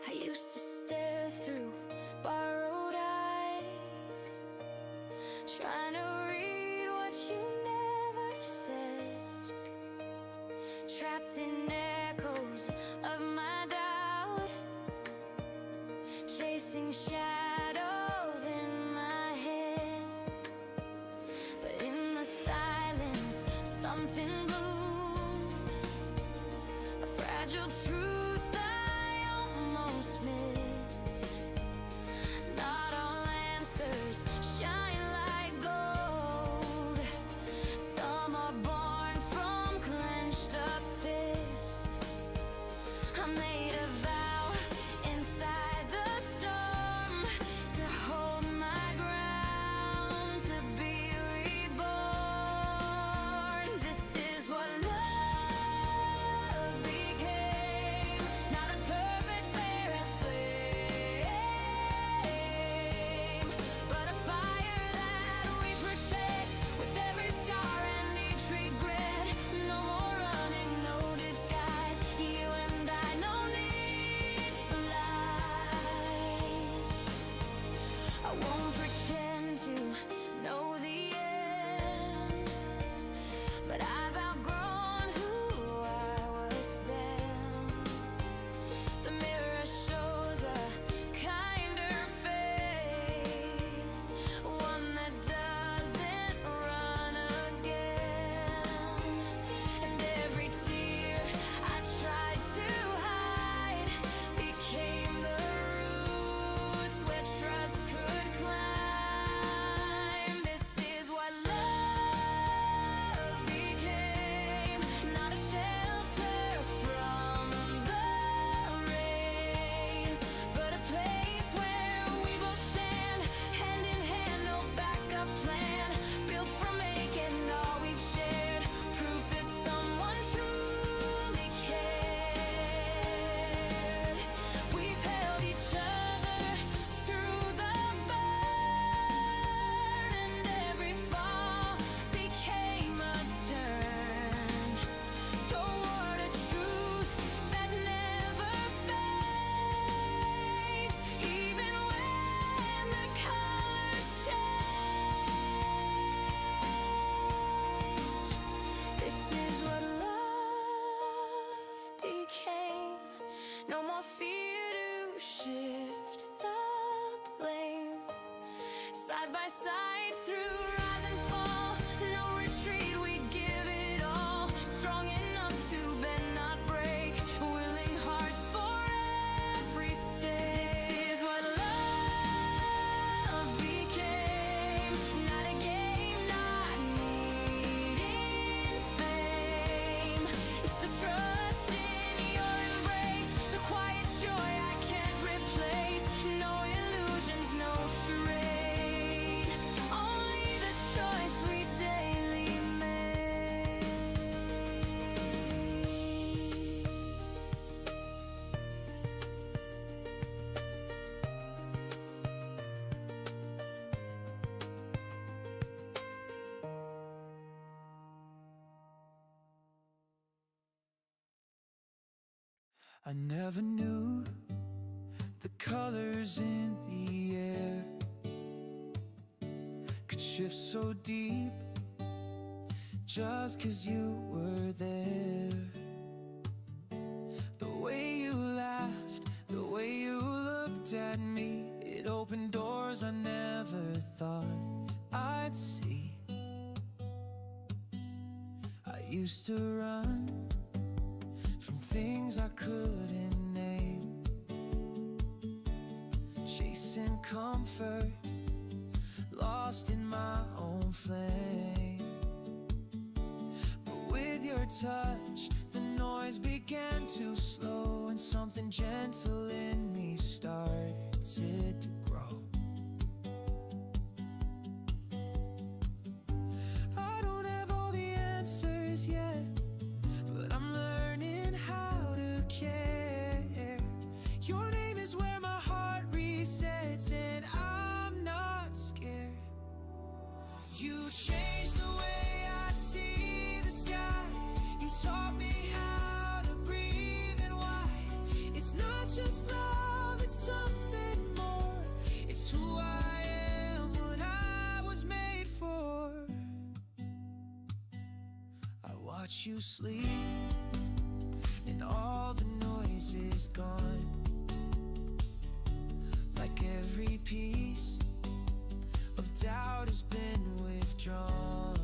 I used to stare through borrowed eyes, trying to read what you never said, trapped in echoes of my doubt, chasing shadows in my head. But in the silence, something bloomed, a fragile truth I almost missed. Not all answers shine like gold. Some are born from clenched up fists. I made a vow inside the storm to hold my ground, to be reborn. This is what love became. Not a perfect fair flame, but a fire that we protect with every scar and each regret. No more running, no disguise. You and I, no need for lies. I won't pretend to know the end, but I've outgrown who I was then. The mirror shows a kinder face, one that doesn't run again. And every tear I tried to hide became the roots where trust could climb. This is what love became. Not a shelter from the rain, but a place where we both stand, hand in hand, no backup plan, built from making all we've shared, proof that someone truly cared. We've held each other through the burn, and every fall became a turn toward a truth that never fades, even when the colors change. This is what love became. No more fear to shift the blame. Side by side through rise and fall, no retreat, we give it all. Strong enough to bend, not break, willing hearts for every stake. This is what love became. Not a game, not needing fame. It's the trust in your embrace, the quiet joy I can't replace. No illusions, no charade, only the choice we daily make. I never knew the colors in the air could shift so deep just 'cause you were there. The way you laughed, the way you looked at me, it opened doors I never thought I'd see. I used to run from things I couldn't name, chasing comfort, lost in my own flame. But with your touch, the noise began to slow, and something gentle in me started to grow. I don't have all the answers yet, but I'm learning how to care. Your name is where my heart resets, and I'm not scared. You changed the way I see the sky. You taught me how to breathe and why it's not just love. something more. It's who I am, what I was made for. I watch you sleep, and all the noise is gone. Like every piece of doubt has been withdrawn.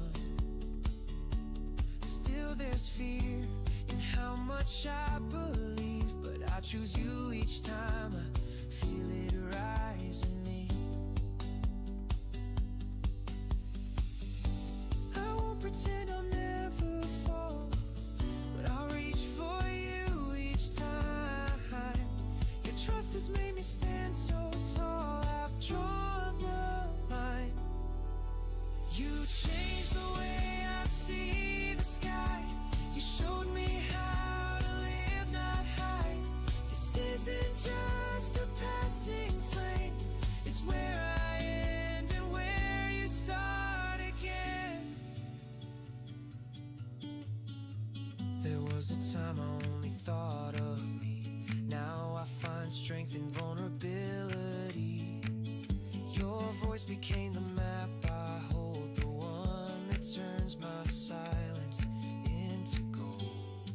Still there's fear in how much I believe, but I choose you each time I feel it rise in me. I won't pretend I'll never fall, but I'll reach for you each time. Your trust has made me stand so tall. I've drawn the line. You changed the way I see the sky. You showed me how to live, not hide. This isn't just a passing flame. It's where I end and where you start again. There was a time I only thought of me. Now I find strength in vulnerability. Your voice became the map I hold, the one that turns my silence into gold.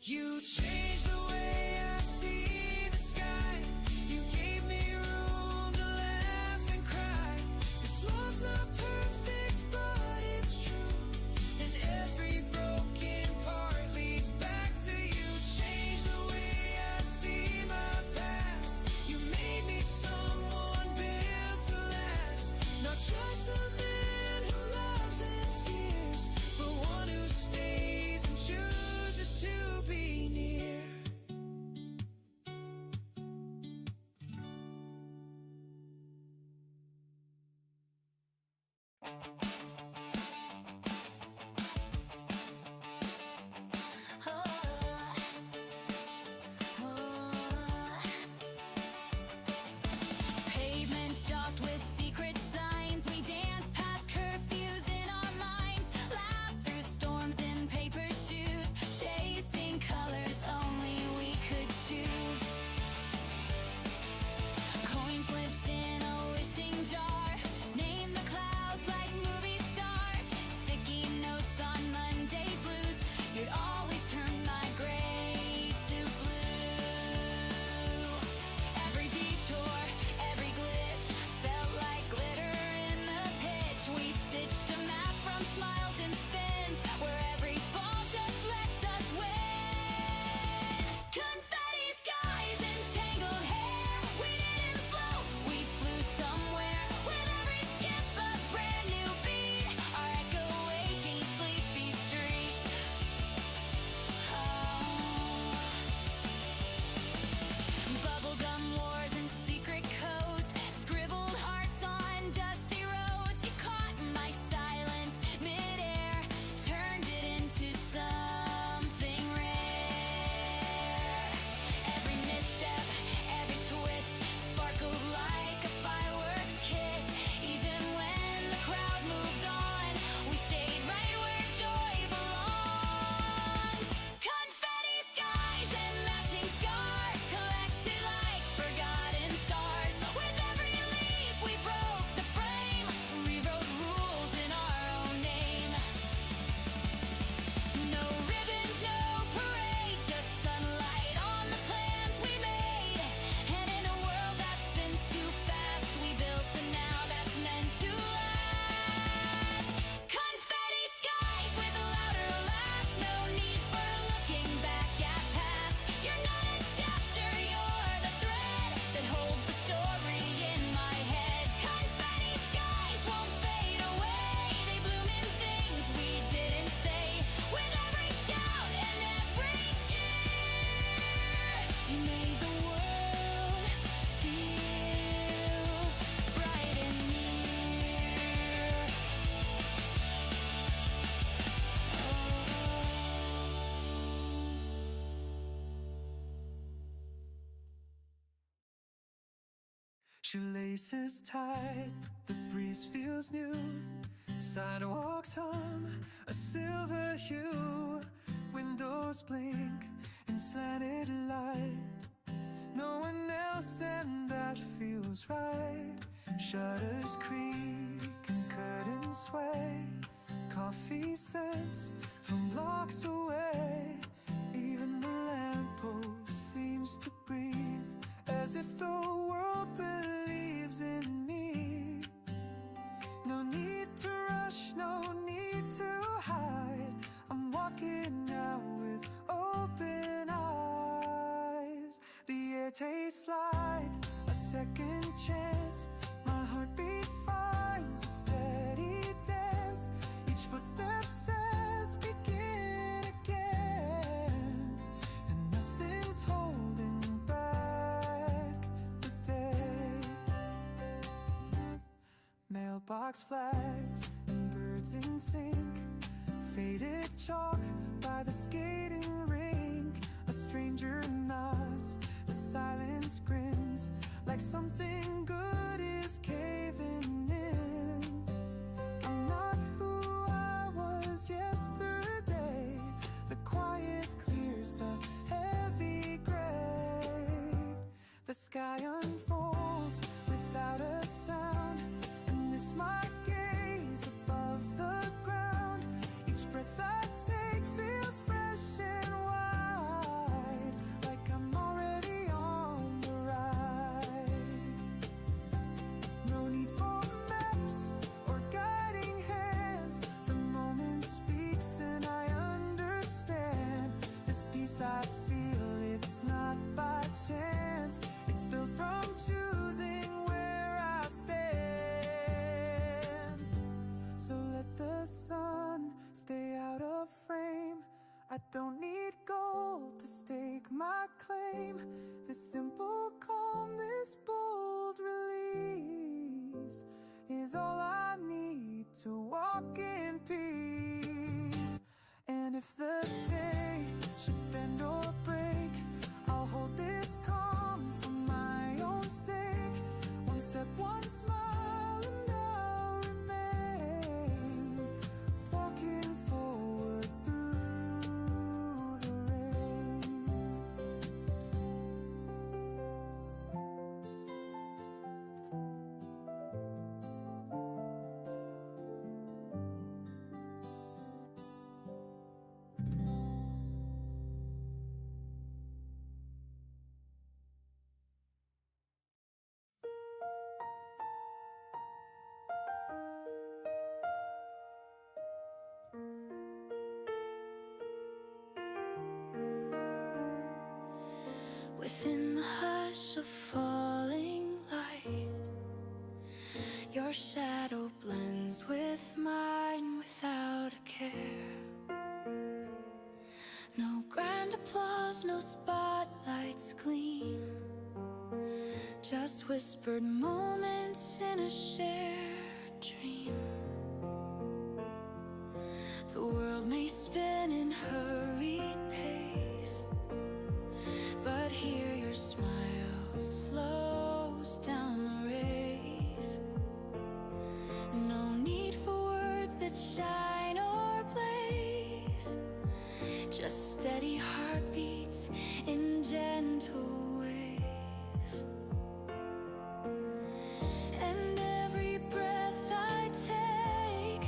You changed the way I see the sky. You gave me room to laugh and cry. This love's not perfect, but it's true. And every broken part leads back to you. Changed the way I see my past. You made me someone built to last. Not just a man who loves and fears, but one who stays and chooses to be near. Pavement chalked with secret signs. We dance past curfews in our minds. Laugh through storms in paper shoes. Chasing colors only we could choose. Coin flips in a wishing jar. Name the clouds like movie stars. Sticky notes on Monday blues. You'd always turn my gray to blue. Every detour, every glitch felt like glitter in the pitch. We stitched a map from smiles and spins, where every fall just lets us win. Confetti skies and tangled hair. We didn't float, we flew somewhere. With every skip a brand new beat. Our echo waking sleepy streets. Bubblegum wars and secret codes. Scribbled hearts on dusty roads. You caught my silence midair. Turned it into something rare. Every misstep, every twist sparkled like a fireworks kiss. Even when the crowd moved on, we stayed right where joy belongs. Confetti skies and matching scars collected like forgotten stars. With every leap we broke the frame, rewrote rules in our own name. No ribbons, no parade, just sunlight on the plans we made. And in a world that spins too fast, we built a now that's meant to last. Confetti skies with louder laughs. No need for looking back at past. You're not a chapter, you're the thread that holds the story in my head. Confetti skies won't fade away. They bloom in things we didn't say. With every shout and every cheer, you made the world feel bright and near. Shoelaces tied, the breeze feels new. Sidewalks hum, a silver hue. Windows blink in slanted light. no one else, and that feels right. Shutters creak and curtains sway, coffee scents from blocks away. Even the lamppost seems to breathe, as if the world believes in me. No need to rush, no need to hide. I'm walking out with open eyes. The air tastes like a second chance. My heartbeat finds a steady dance. Each footstep says begin again, and nothing's holding back the day. Mailbox flags and birds in sync, faded chalk by the skating rink. A stranger nods, the silence grins, like something good is caving in. I'm not who I was yesterday. The quiet clears the heavy gray. The sky unfolds without a sound and lifts my gaze above the ground. Each breath I take feels fresh and wide, like I'm already on the ride. No need for maps or guiding hands. The moment speaks and I understand. This peace I feel, it's not by chance. It's built from choosing where I stand. So let the sun stay out of frame. I don't need gold to stake my claim. This simple calm, this bold release is all I need to walk in peace. And if the day should bend or break, I'll hold this calm for my own sake. One step, one smile, and I'll remain walking forward through the rain. Within the hush of falling light, your shadow blends with mine without a care. No grand applause, no spotlights gleam, just whispered moments in a shared dream. The world may spin in hurried pace, but here your smile slows down the race. No need for words that shine or blaze, just steady heartbeats in gentle ways. And every breath I take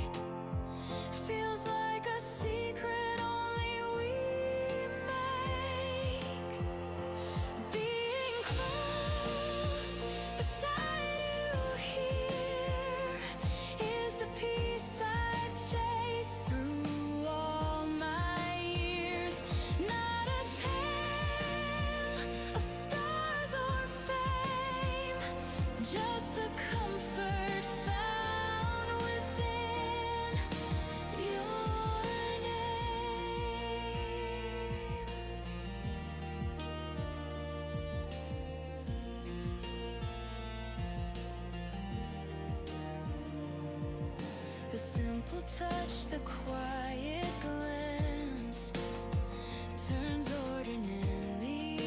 feels like a secret only we make. Being close beside you here is the peace I've chased through all my years. Not a tale of stars or fame, just the comfort found within your name. The simple touch, the quiet glance turns ordinary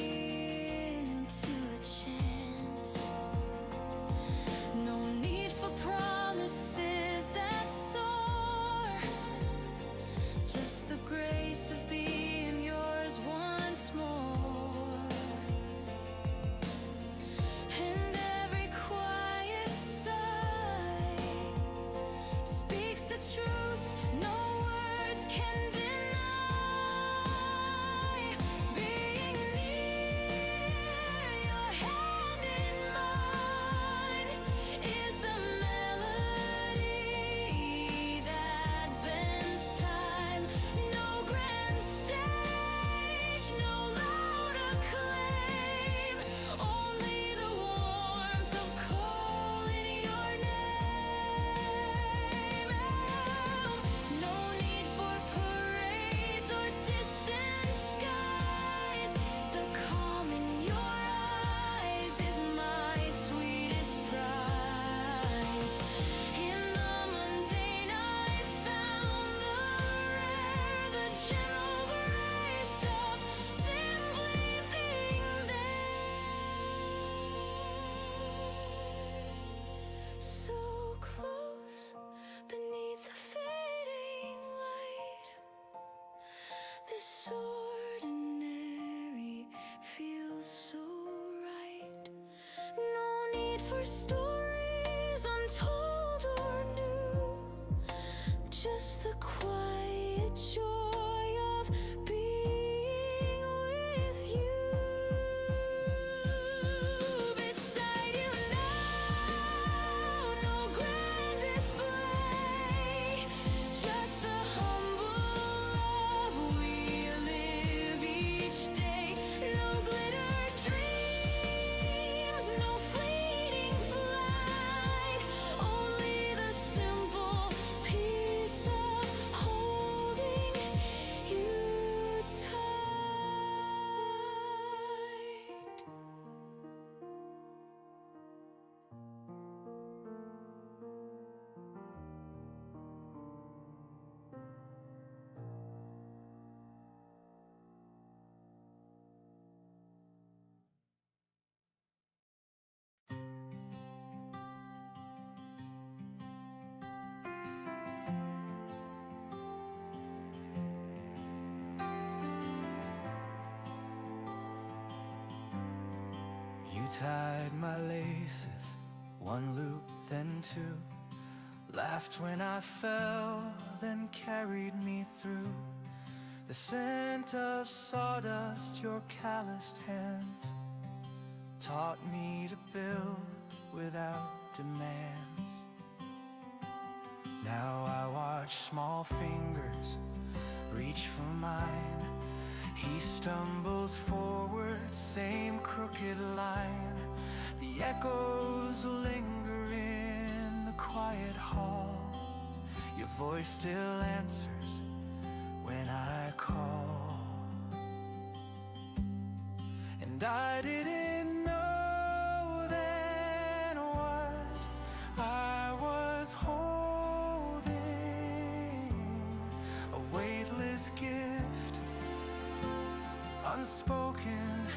into a chance. No need for promises that soar, just the grace of being yours once more. the truth, no words can deny. Being near, your hand in mine, is the melody that bends time. No grand stage, no loud acclaim, only the warmth of calling your name. No need for parades or distant skies. The calm in your eyes is my sweetest prize. In the mundane I found the rare, the gentle grace of simply being there. So close beneath the fading light, this ordinary feels so right. No need for stories untold or new, just the quiet joy of being with you. Beside you now, no grand display, just the humble love we live each day. No glitter dreams, no fleeting flight, only the simple peace of holding you tight. You tied my laces, one loop, then two. Laughed when I fell, then carried me through. The scent of sawdust, your calloused hands, taught me to build without demands. Now I watch small fingers reach for mine. He stumbles forward, same crooked line. The echoes linger in the quiet hall. Your voice still answers when I call. And I didn't know then what I was holding. A weightless gift, unspoken,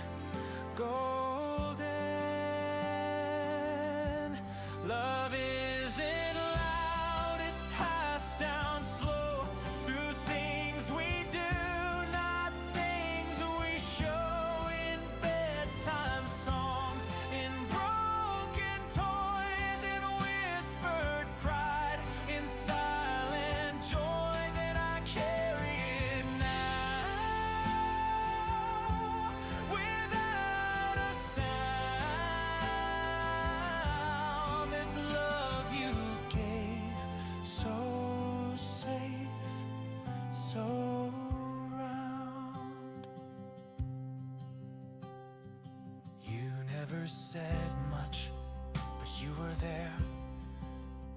golden. Love isn't loud, it's passed down slow through things we do, not things we show. In bedtime songs, in broken toys, in whispered pride, in silent joys, and I carry it now without a sound. This love you gave, so safe, so round. You never said much, but you were there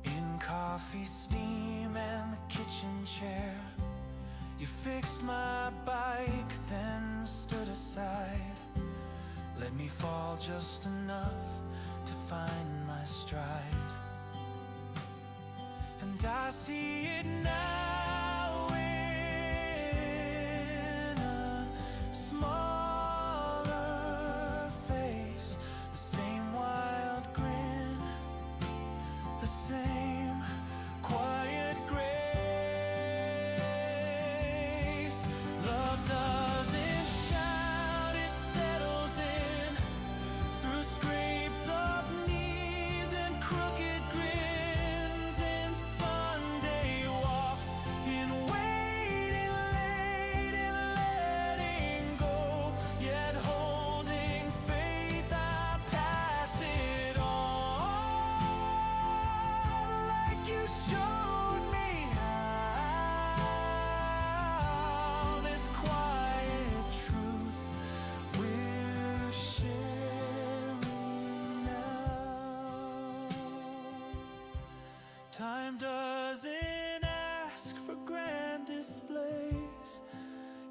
in coffee steam and the kitchen chair. You fixed my bike, then stood aside. Let me fall just enough to find my stride. And I see it now in a smaller face. The same wild grin, the same quiet grace. Love doesn't shout, it settles in through scraped up knees and crooked grins. In Sunday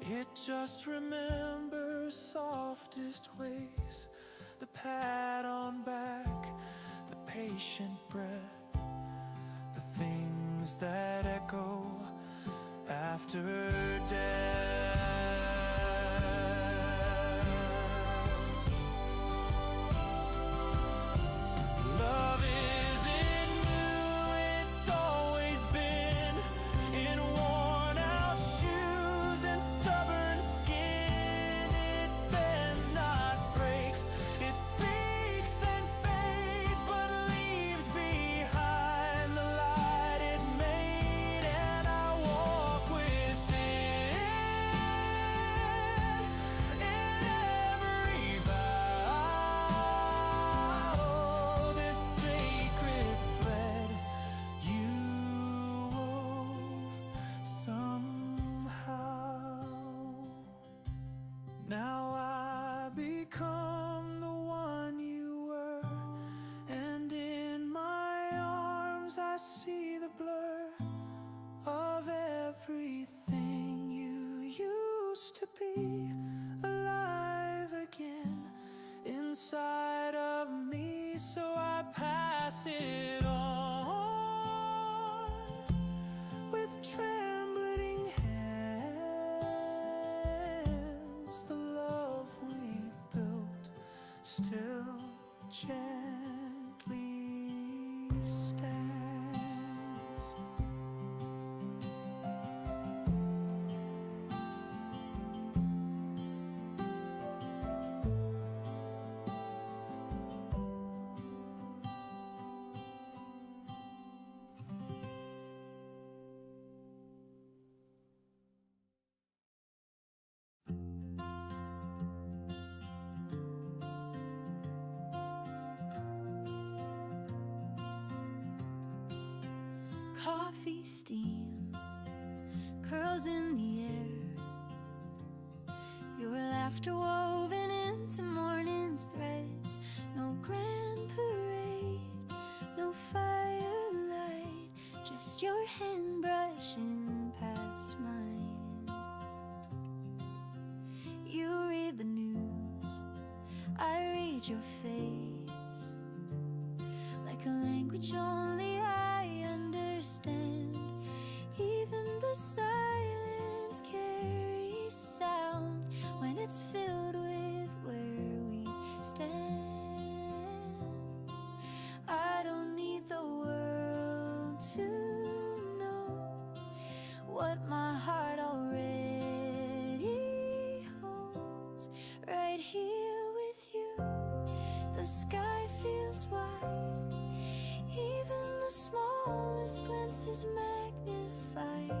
It just remembers softest ways, the pat on back, the patient breath, the things that echo after death. Love isn't new, it's always been in worn out shoes and stubborn skin. It bends, not breaks, it speaks then fades, but leaves behind the light it made. And I walk with it in every vow. This sacred thread you wove somehow. Now I become the one you were, and in my arms I see the blur of everything you used to be, alive again inside of me. So I pass it on with trembling hands. The love we built still gently stands. Coffee steam curls in the air, your laughter woven into morning threads. No grand parade, no firelight, just your hand brushing past mine. You read the news, I read your face, like a language only I understand. Even the silence carries sound when it's filled with where we stand. I don't need the world to know what my heart already holds. Right here with you, the sky feels wide, even the smallest glance is magnified.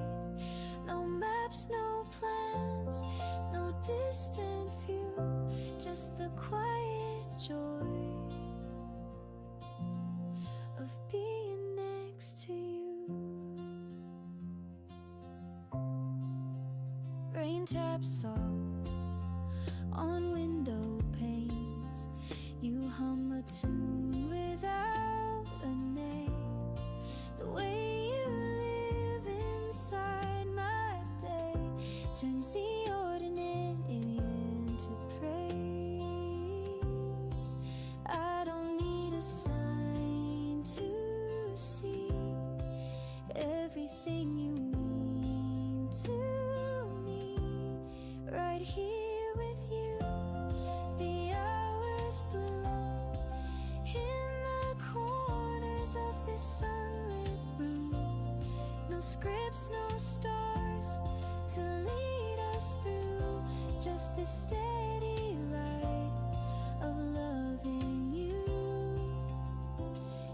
No maps, no plans, no distant view, just the quiet joy of being next to you. Rain taps soft on window panes, you hum a tune without a name. The way you live inside my day turns the ordinary into praise. I don't need a sign to see everything you mean to me. Right here with you, the hours bloom in the corners of this sunlit room. No scripts, no stars to lead us through, just this steady light of loving you.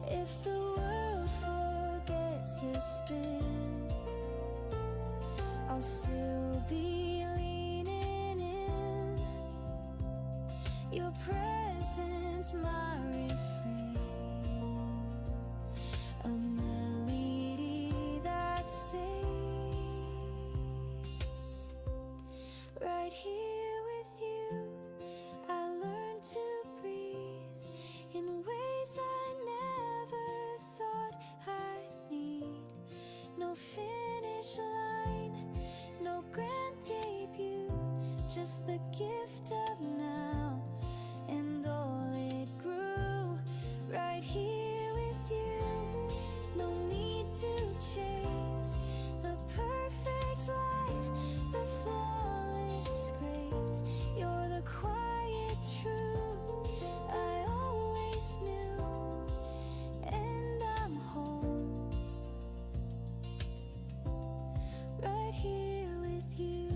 If the world forgets to spin, I'll still be leaning in. Your presence, my refrain, a melody that stays. Right here with you, I learned to breathe in ways I never thought I'd need. No finish line, no grand debut, just the gift of now, and all it grew right here with you. No need to chase the perfect life, the flawless grace. You're the quiet truth I always knew, and I'm home right here with you.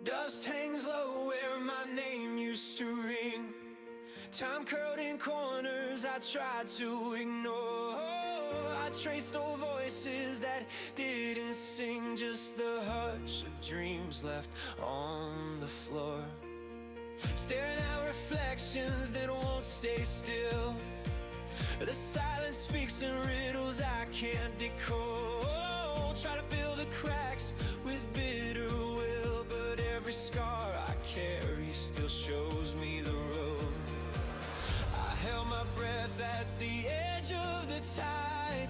Dust hangs low where my name used to ring. Time curled in corners I tried to ignore. I traced old voices that didn't sing, just the hush of dreams left on the floor. Staring at reflections that won't stay still. The silence speaks in riddles I can't decode. Try to fill the cracks with bitter will, but every scar I carry still shows me the road. I held my breath at the edge of the tide,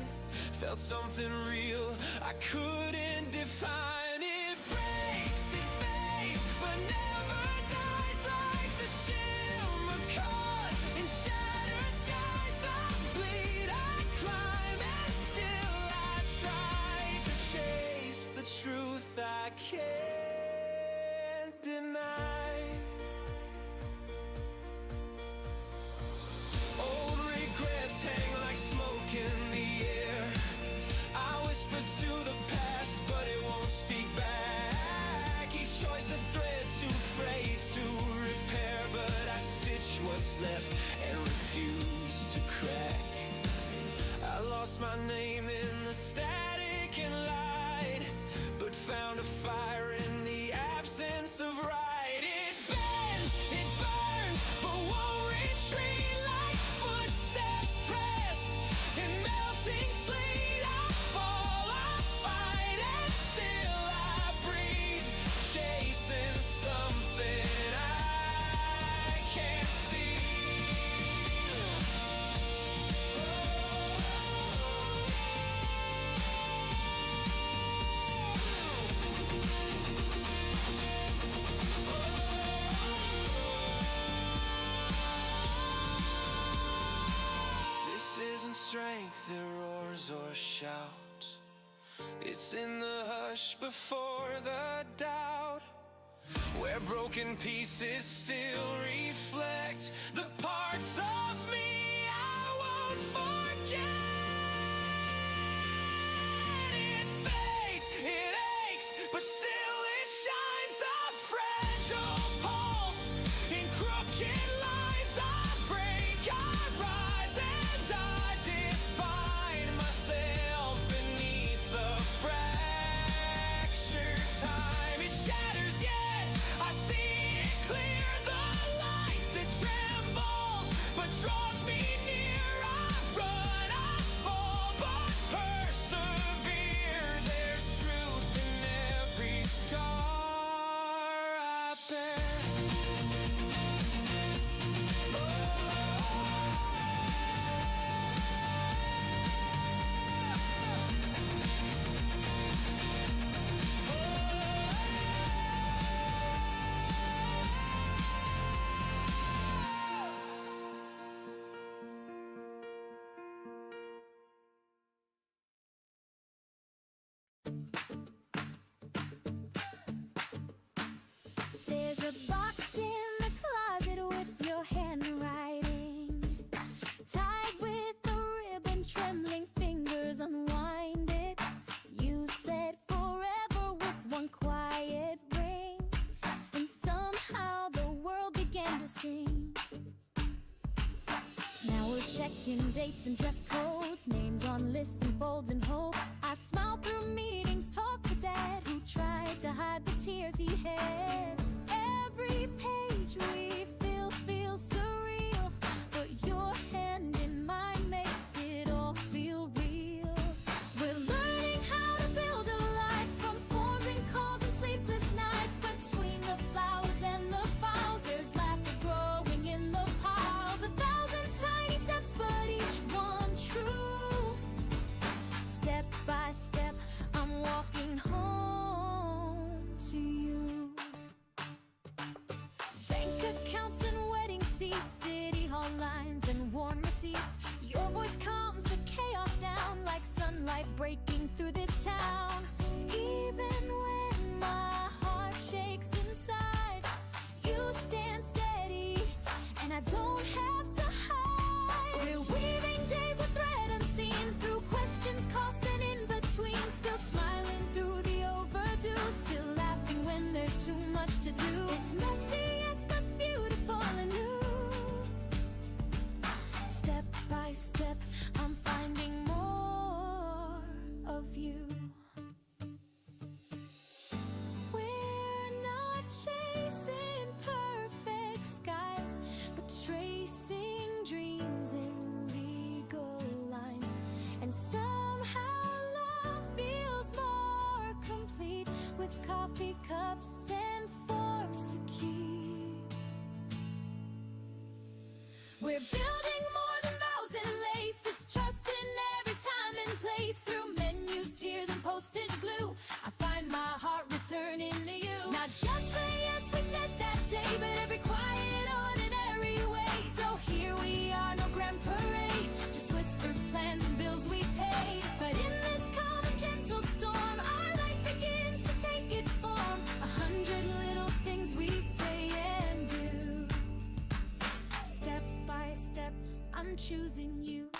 felt something real I couldn't define. It breaks, it fades, but never dies, like the shimmer caught in shattered skies. I bleed, I climb, and still I try to chase the truth I can't deny. Old regrets hang like smoke in the air. I whisper to the past, but it won't speak back. Each choice a thread too frayed to repair, but I stitch what's left and refuse to crack. I lost my name in the static and light, but found a fire in the absence of right. It bends, it burns, but won't retreat, like footsteps pressed in melting sleet. I fall, I fight, and still I breathe, chasing something I can't see. This isn't strength that roars or shouts. It's in the hush before the doubt, where broken pieces still reflect the parts of me I won't forget. It fades, it aches, but still it shines, a fragile pulse in crooked lines. I break, I rise, and I define myself beneath the fractured time. It shatters, yet I see it clear, the light that trembles but draws me near. I run, I fall, but persevere. There's truth in every scar I bear. There's a box in the closet with your handwriting, tied with a ribbon, trembling fingers unwind it. You said forever with one quiet ring, and somehow the world began to sing. Now we're checking dates and dress codes, names on lists and folds and hope. I smile through meetings, talk with Dad, who tried to hide the tears he had. Every page we fill feels surreal, but your hand in mine makes it all feel real. We're learning how light breaking through this town. Even when my heart shakes inside, you stand steady, and I don't have to hide. We're weaving days with thread unseen, through questions tossed and in between. Still smiling through the overdue, still laughing when there's too much to do. It's messy, yes, but beautiful and new. Step by step, I'm finding more of you. We're not chasing perfect skies, but tracing dreams in legal lines. And somehow love feels more complete with coffee cups and forms to keep. We're building more than vows and lace. It's trust in every time and place. Through menus, tears, and postage glue, I find my heart returning to you. Not just the yes we said that day, but every quiet, ordinary way. So here we are, no grand parade, just whispered plans and bills we pay. But in this calm and gentle storm, our life begins to take its form. 100 little things we say and do. Step by step, I'm choosing you.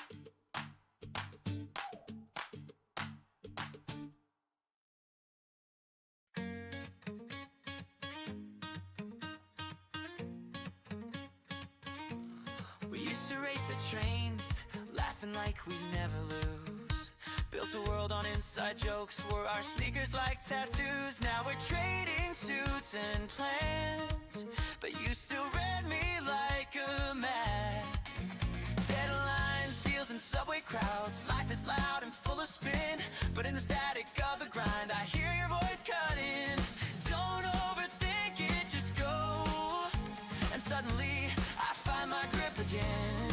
We used to race the trains, laughing like we'd never lose. Built a world on inside jokes, wore our sneakers like tattoos. Now we're trading suits and plans, but you still read me like a man. Deadlines, deals, and subway crowds. Life is loud and full of spin, but in the static of the grind, I hear your voice cut in. Don't overthink it, just go. And suddenly, I find my grip again.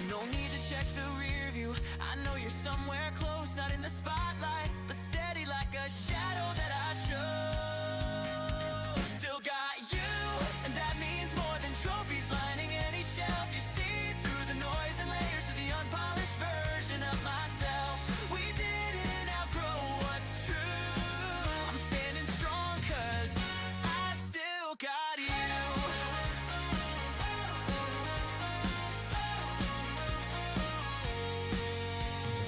No need to check the rear view, I know you're somewhere close. Not in the spotlight, but steady like a shadow that I chose. Still got you, and that means more than trophies lining any shelf. You see through the noise and layers of the unpolished version of myself. We didn't outgrow what's true. I'm standing strong 'cause I still got you.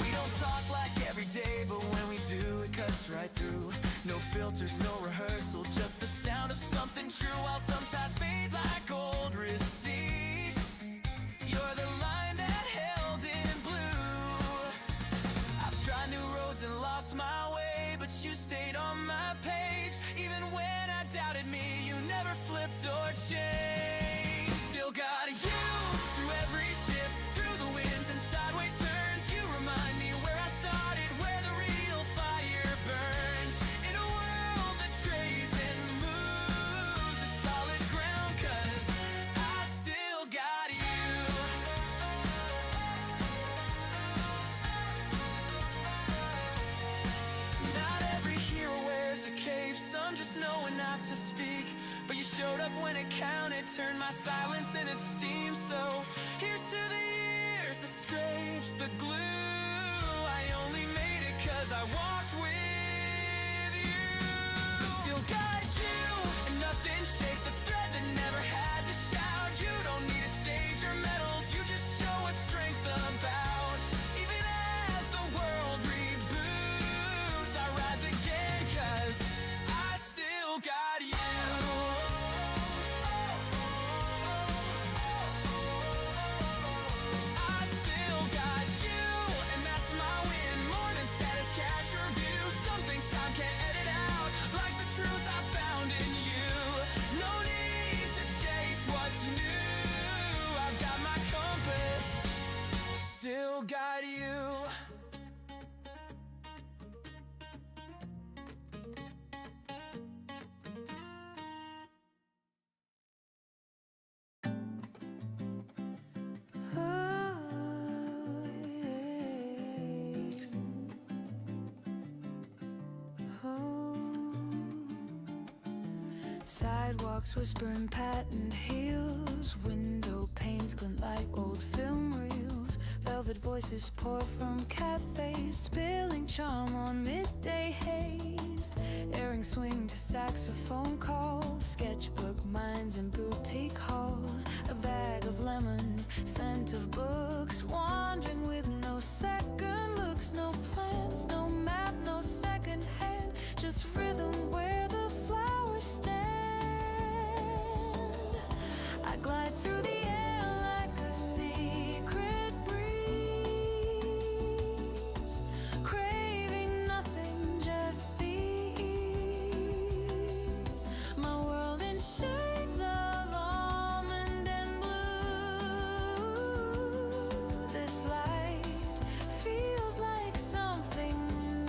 We don't talk like every day, but when we do, it cuts right through. No filters, no rehearsal, just the sound of something true. I'll sometimes fade like old receipts. You're the line that held in blue. I've tried new roads and lost my way, but you stayed on my page. Even when I doubted me, you never flipped or changed. Still got you through every shift, through the winds and sideways turns. You remind me where I started, where the real fire burns. In a world that trades and moves, the solid ground, 'cause I still got you. Not every hero wears a cape, some just know when not to speak. But you showed up when it counted, turned my silence into steam. So here's to the years, the scrapes, the glue. I only made it 'cause I walked with you. Still got you, and nothing shakes the thread that never had to shout. You don't need a stage or medals, you just show what strength about. Even as the world reboots, I rise again 'cause I still got you. I still got you, and that's my win. More than status, cash, or view. Some things time can't edit out, like the truth I found in you. No need to chase what's new. I've got my compass, still got you. Sidewalks whispering patent heels, window panes glint like old film reels. Velvet velvet voices pour from cafes, spilling charm on midday haze. Airing swing to saxophone calls, sketchbook minds and boutique halls. A bag of lemons, scent of books, wandering with no second looks, no plans, no map, no second hand, just rhythm where the flowers stand. I glide through the air like a secret breeze, craving nothing, just the ease. My world in shades of almond and blue. This light feels like something new.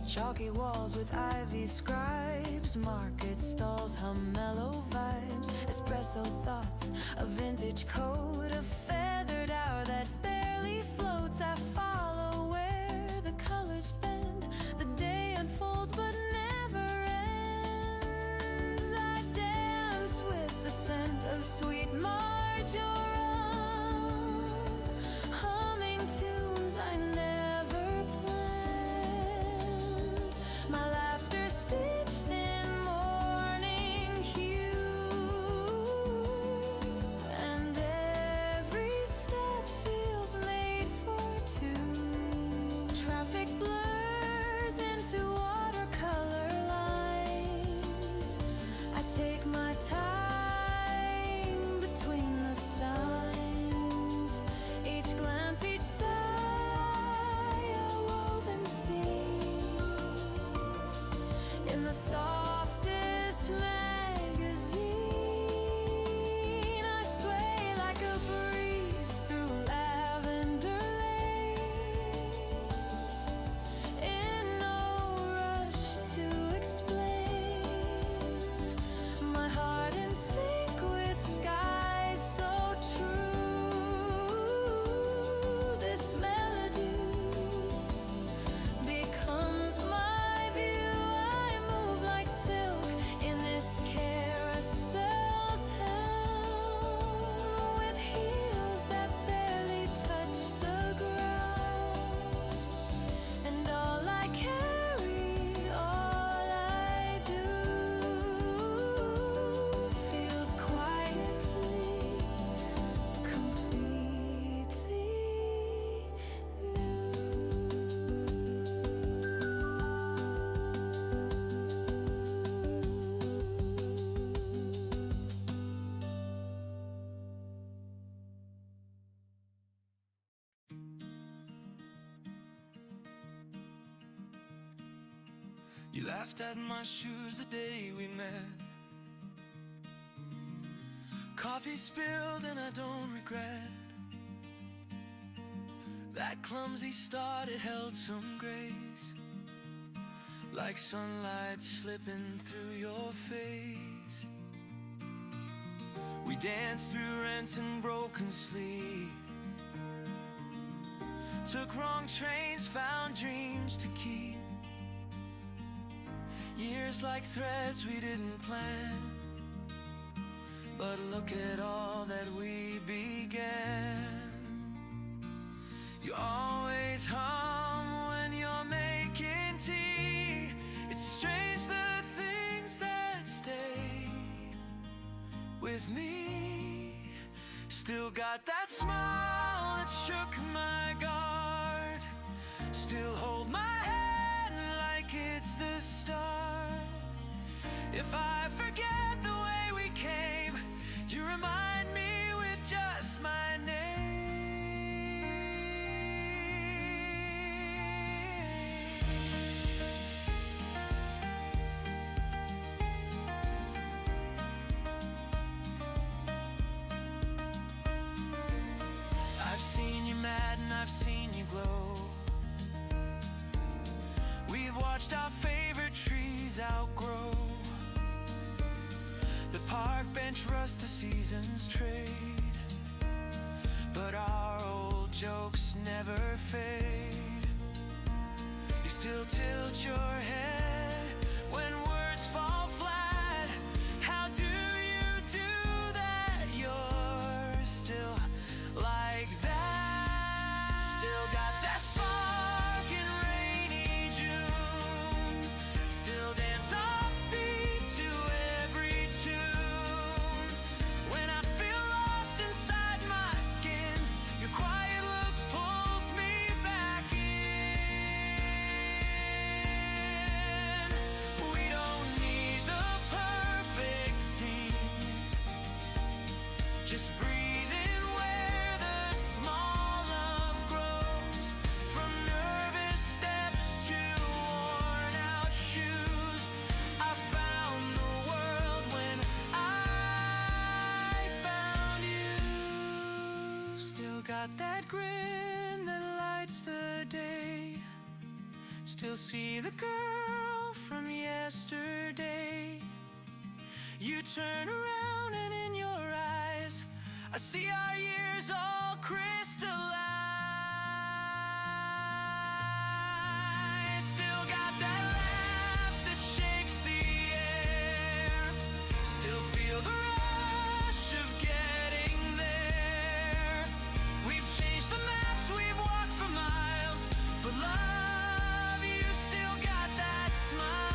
Chalky walls with ivy scribes, market stalls hum mellow vibes. Espresso thoughts, a vintage code, a feathered hour that barely floats. I follow where the colors bend, the day unfolds but never ends. I dance with the scent of sweet marjoram, humming tunes I never planned. My laughter stitched in morning hue, and every step feels made for two. Traffic blurs into watercolor lines. I take my time between the signs. Each glance, each sigh, a woven scene in the softest magazine. I sway like a breeze through lavender lanes, in no rush to explain. My heart in sync with skies so true. This melody becomes my view. I move like silk in this carousel town, with heels that barely touch the ground. And all I carry, all I do, feels quietly, completely You laughed at my shoes the day we met. Coffee spilled and I don't regret. That clumsy start, it held some grace, like sunlight slipping through your face. We danced through rent and broken sleep, took wrong trains, found dreams to keep. Years like threads we didn't plan, but look at all that we began. You always hum when you're making tea. It's strange the things that stay with me. Still got that smile that shook my guard, still hold my hand like it's the start. If I forget the way we came, you remind me with just my name. I've seen you mad and I've seen you glow. We've watched our favorite trees outgrow. The park bench rust, the seasons trade, but our old jokes never fade. You still tilt your head when words fall flat. How do you do got that grin that lights the day. Still see the girl from yesterday. You turn around and in your eyes I see our years all crystallized. Still got that laugh that shakes the air. Still feel the rush of getting there. We've changed the maps, we've walked for miles, but love, you still got that smile.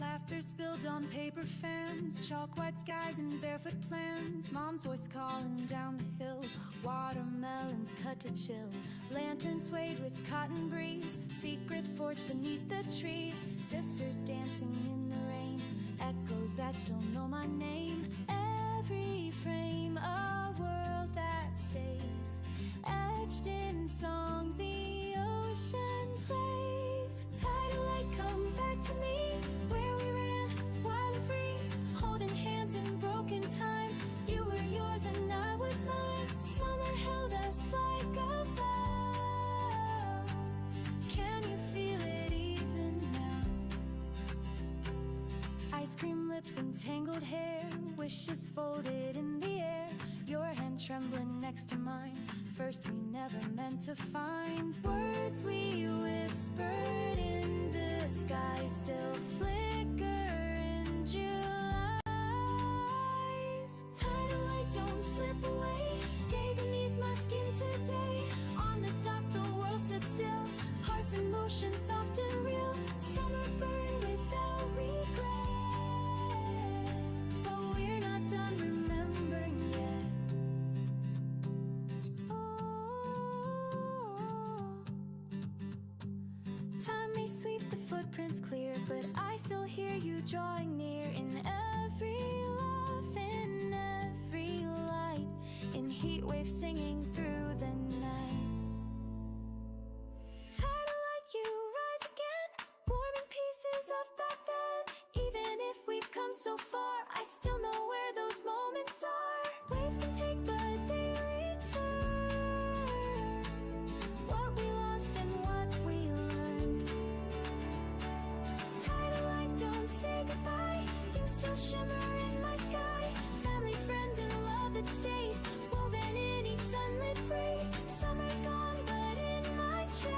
Laughter spilled on paper fans, chalk white skies and barefoot plans. Mom's voice calling down the hill, watermelons cut to chill. Lanterns swayed with cotton breeze, secret forts beneath the trees. Sisters dancing in the rain, echoes that still know my name. Every frame, a world that stays, etched in songs the ocean plays. Tidal light, come back to me. Where we ran, wild and free, holding hands in broken time. You were yours and I was mine. Summer held us like a vow. Can you feel it even now? Ice cream lips and tangled hair, wishes folded in the air. Your hand trembling next to mine, first we never meant to find. Words we whispered in disguise still flicker in July's. Tidal light, don't slip away, stay beneath my skin today. On the dock the world stood still, hearts in motion, soft and real. Summer burned without regret, but we're not done remembering yet. Time may sweep the footprints clear, but I still hear you drawing near. In every laugh, in every light, in heat waves singing through the night. Tidal light, you rise again, warming pieces of back then. Even if we've come so far, I still know where those moments are. Waves can take, but they return. What we lost and what we learned. Tidal light, don't say goodbye, you still shimmer in my sky. Families, friends, and love that stayed, woven in each sunlit braid. Summer's gone, but in my chest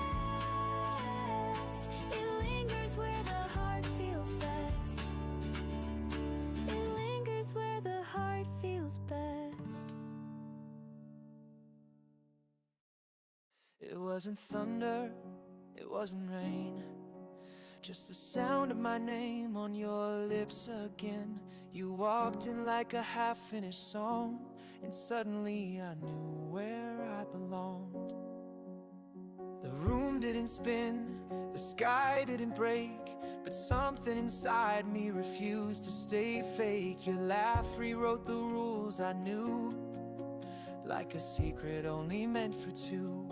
it lingers where the heart feels best. It lingers where the heart feels best. It wasn't thunder, it wasn't rain, just the sound of my name on your lips again. You walked in like a half-finished song, and suddenly I knew where I belonged. The room didn't spin, the sky didn't break, but something inside me refused to stay fake. Your laugh rewrote the rules I knew, like a secret only meant for two.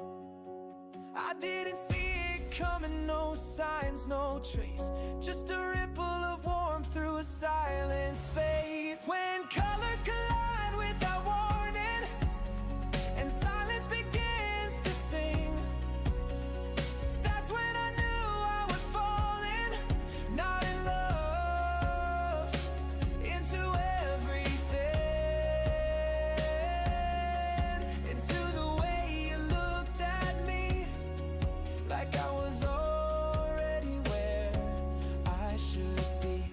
I didn't see it coming, no signs, no trace, just a ripple of warmth through a silent space. When colors collide without warning, and silence begins to sing, that's when I knew I was falling, not in love, into everything, into the way you looked at me, like I was already where I should be.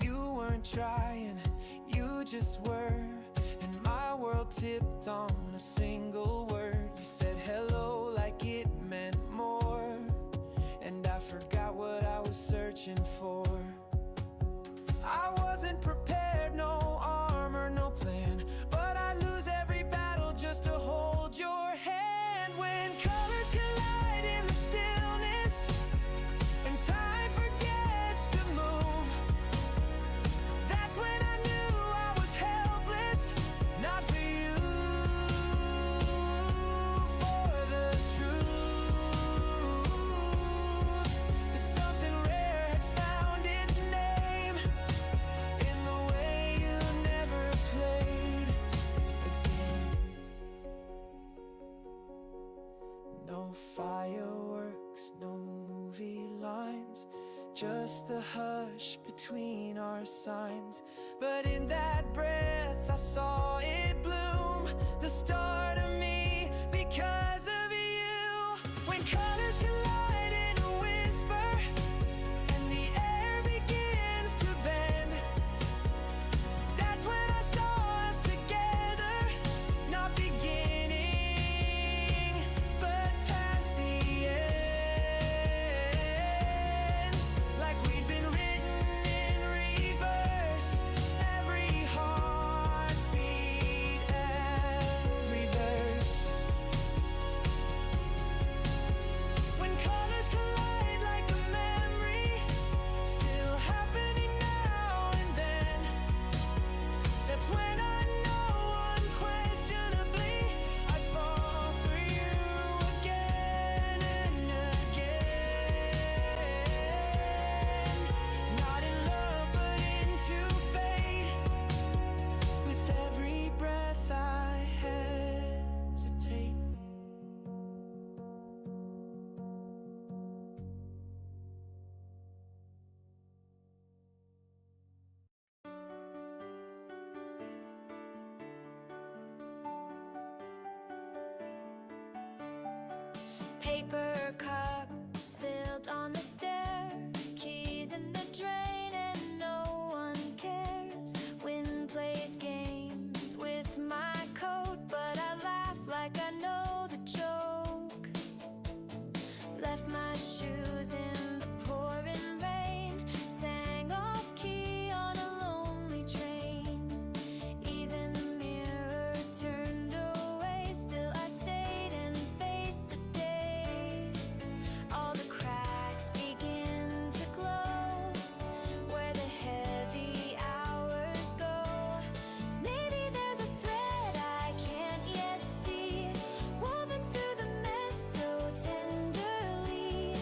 You weren't trying, you just were, and my world tipped on a single word. You said hello like it meant more, and I forgot what I was searching for. I wasn't prepared, no armor, no plan, but I'd lose every battle just to hold your hand. When colors just the hush between our signs. But in that breath I saw it bloom, the start of me because of you. When colors collide in a whisper and the air begins to bend, that's when I saw us together, not beginning but past the end. Like we'd been written in reverse, every heartbeat, every verse. When colors collide like a memory, still happening now and then, that's when I know unquestionably I'd fall for you again and again. Not in love but into fate, with every breath I hesitate. Paper cup spilled on the stair, keys in the drain, and no one cares. Wind plays games with my coat, but I laugh like I know the joke. Left my shoes in the pouring rain, sang off key on a lonely train. Even the mirror turned away, still I stayed and faced the day. All the cracks begin to glow where the heavy hours go. Maybe there's a thread I can't yet see, woven through the mess so tenderly.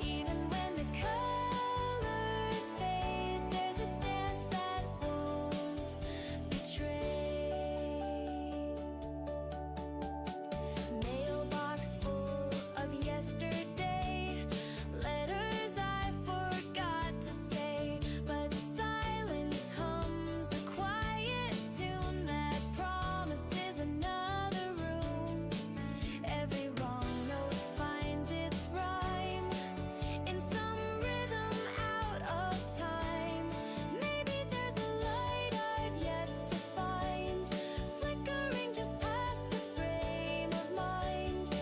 Even when the colors fade, there's a dance that won't betray. Mailbox full of yesterday, letters I forgot to say, but silence hums a quiet tune that promises another room. Every wrong note finds its rhyme in some rhythm out of time. Maybe there's a light I've yet to find, flickering just past the frame of mind.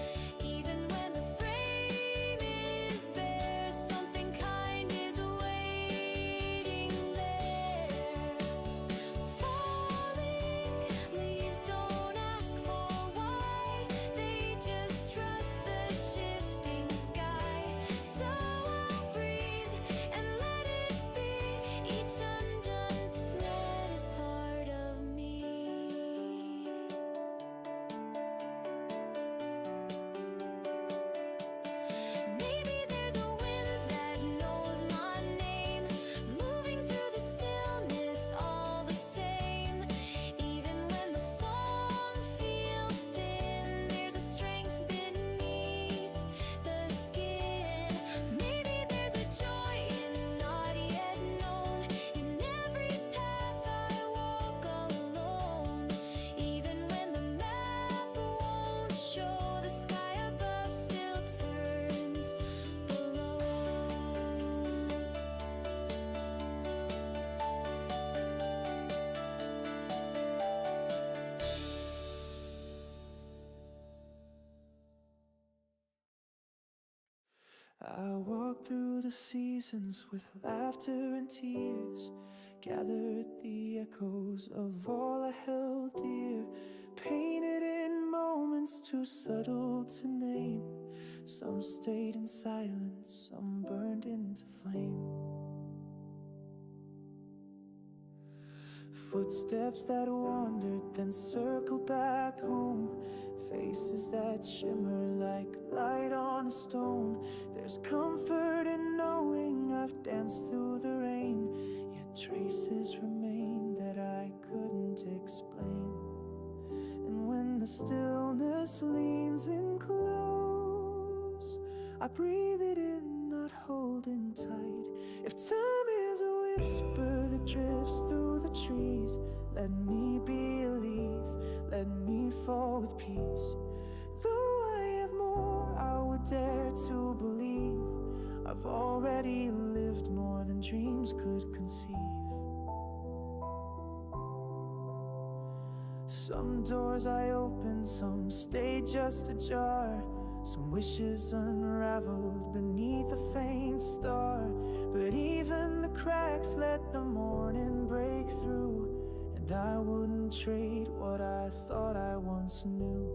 Even when the frame is bare, something kind is waiting there. Falling leaves don't ask for why, they just trust the shifting sky. So I'll breathe and let it be. Each undone thread is part of me. Maybe there's a wind that knows my name, moving through the stillness all the same. Even when the song feels thin, there's a strength beneath the skin. Maybe there's a joy in not yet known, in every path I walk alone. Even when the map won't show, the sky above still turns below. I walked through the seasons with laughter and tears, gathered the echoes of all I held dear, painted in moments too subtle to name. Some stayed in silence, some burned into flame. Footsteps that wandered, then circled back home. Faces that shimmer like light on a stone. There's comfort in knowing I've danced through the rain, yet traces remain that I couldn't explain. And when the stillness leans in close, I breathe it in, not holding tight. If time is a whisper that drifts through the trees, let me be a leaf, let me fall with peace. Though I have more, I would dare to believe I've already lived more than dreams could conceive. Some doors I opened, some stayed just ajar. Some wishes unraveled beneath a faint star. But even the cracks let the morning break through, and I wouldn't trade what I thought I once knew.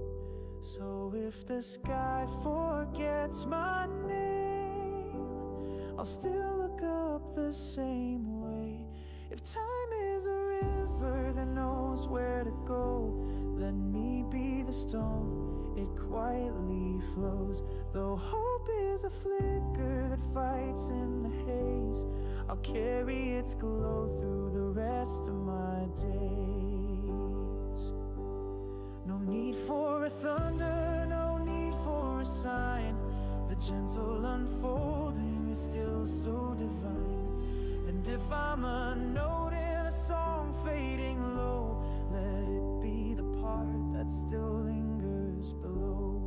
So if the sky forgets my name, I'll still look up the same way. If time is a river that knows where to go, let me be the stone, it quietly flows. Though hope is a flicker that fights in the haze, I'll carry its glow through the rest of my days. No need for a thunder, no need for a sign. The gentle unfolding is still so divine. And if I'm a note in a song fading low, let it be the part that still lingers below.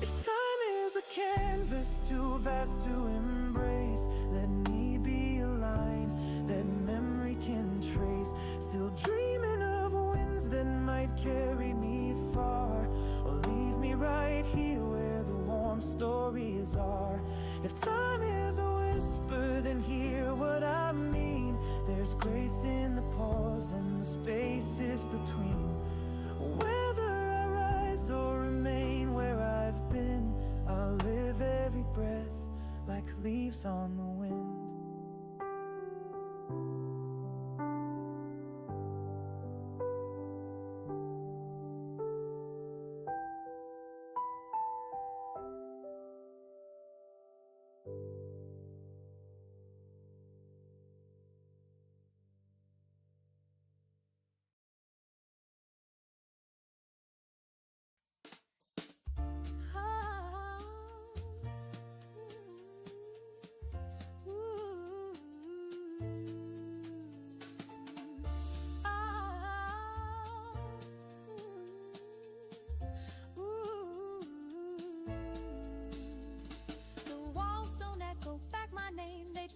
If time is a canvas too vast to embrace, let me be a line that memory can trace. Still dreaming of winds that might carry me far, or leave me right here where the warm stories are. If time is a whisper, then hear what I mean. There's grace in the pause and the spaces between. Whether I rise or remain where I've been, I'll live every breath like leaves on the wind.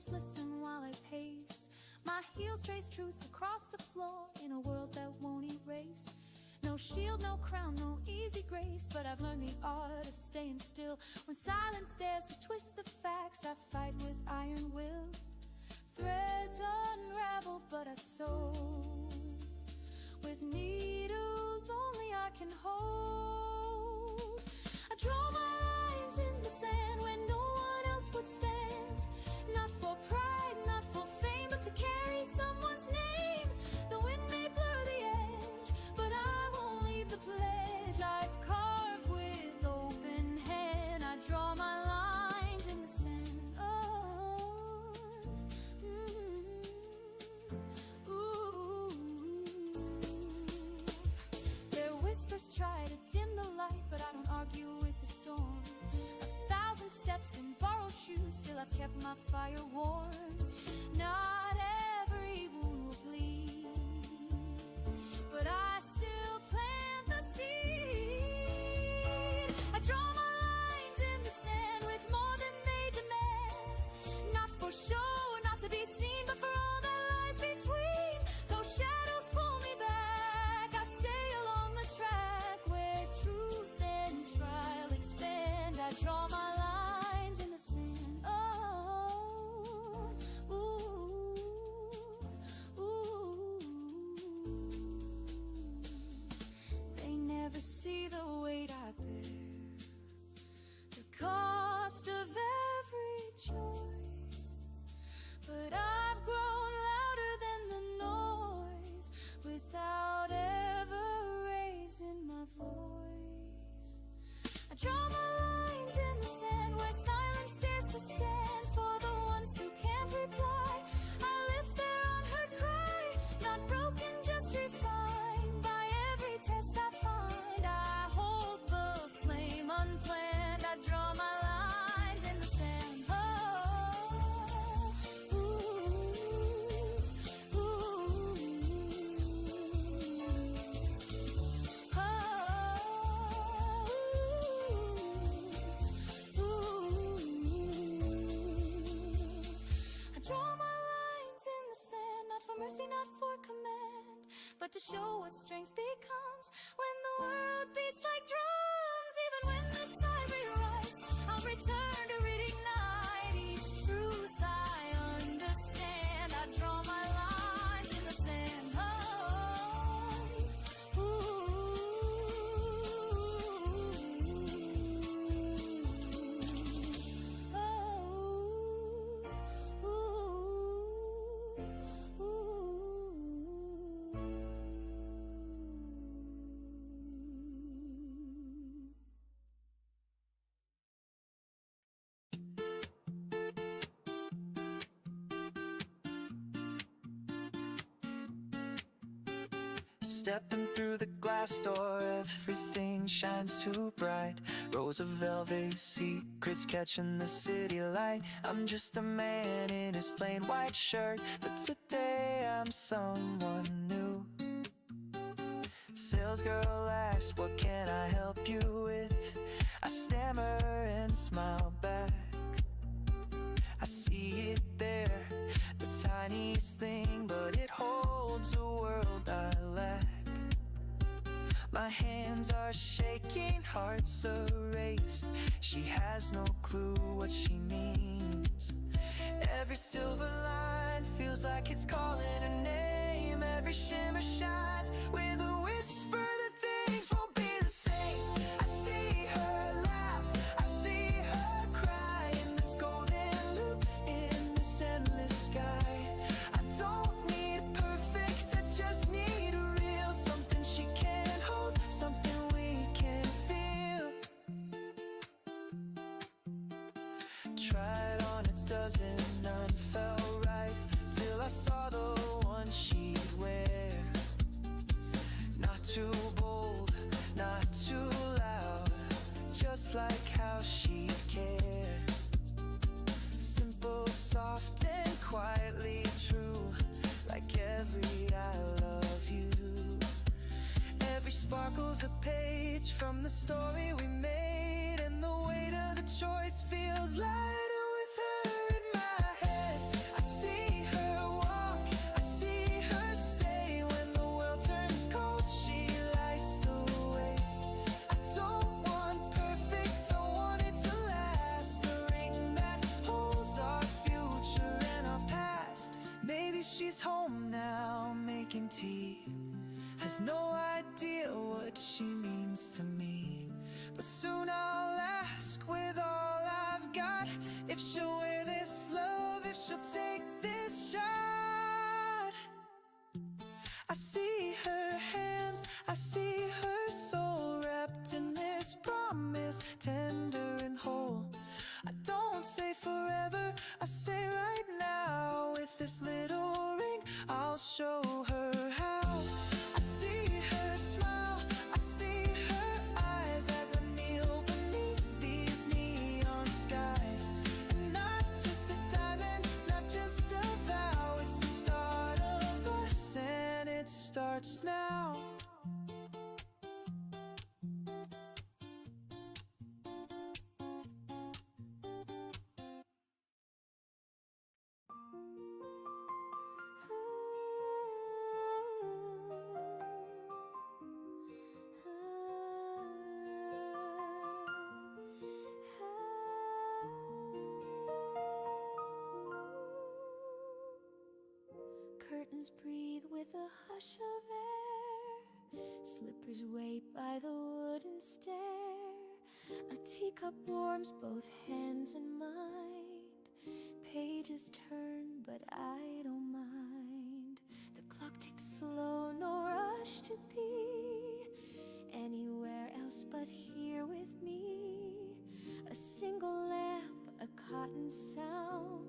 Listen while I pace. My heels trace truth across the floor in a world that won't erase. No shield, no crown, no easy grace, but I've learned the art of staying still. When silence dares to twist the facts, I fight with iron will. Threads unravel, but I sew with needles only I can hold. I draw my lines in the sand where no one else would stand. Not for pride, not for fame, but to carry someone's name. The wind may blur the edge, but I won't leave the pledge I've carved with open hand. I draw my lines in the sand. Their whispers try to dim the light, but I don't argue with the storm. 1,000 steps in borrowed shoes, still I've kept my fire warm. Not every wound will bleed, but I still plant the seed. I draw my lines in the sand with more than they demand. Not for show, not to be seen, but for all that lies between. Though shadows pull me back, I stay along the track where truth and trial expand. I draw my lines in the sand. Oh, ooh. mercy, not for command, but to show what strength becomes when the world beats like drums. Even when the tide rewrites, I'll return to reignite each truth I understand. I draw my lines in the sand. Stepping through the glass door, everything shines too bright. Rows of velvet secrets catching the city light. I'm just a man in his plain white shirt, but today I'm someone new. Sales girl asks, what can I help you with? I stammer and smile back. I see it there, the tiniest thing, but it holds a world I lack. My hands are shaking, hearts a race. She has no clue what she means. Every silver line feels like it's calling her name. Every shimmer shines with a whisper that things won't be the same. I see her laugh, I see her cry in this golden loop, in this endless sky. I don't need perfect, I just need a real something she can hold, something we can feel. Tried on a dozen, none felt right, till I saw the one she'd wear. Not too bold, not too loud, just like how she'd care. Simple, soft, and quietly true, like every I love you. Every sparkle's a page from the story we made, and the weight of the choice feels lighter with her in my head. I see her walk, I see her stay. When the world turns cold, she lights the way. I don't want perfect, I want it to last. A ring that holds our future and our past. Maybe she's home now, making tea. Has no idea what she means to me, but soon I'll ask with all I've got if she'll wear this love, if she'll take this shot. I see her hands, I see her soul wrapped in this promise, tender and whole. I don't say forever, I say right now. With this little ring, I'll show her how. I see her smile, I see her eyes as I kneel beneath these neon skies. And not just a diamond, not just a vow, it's the start of us, and it starts now. Curtains breathe with a hush of air. Slippers wait by the wooden stair. A teacup warms both hands and mind. Pages turn, but I don't mind. The clock ticks slow, no rush to be anywhere else but here with me. A single lamp, a cotton sound.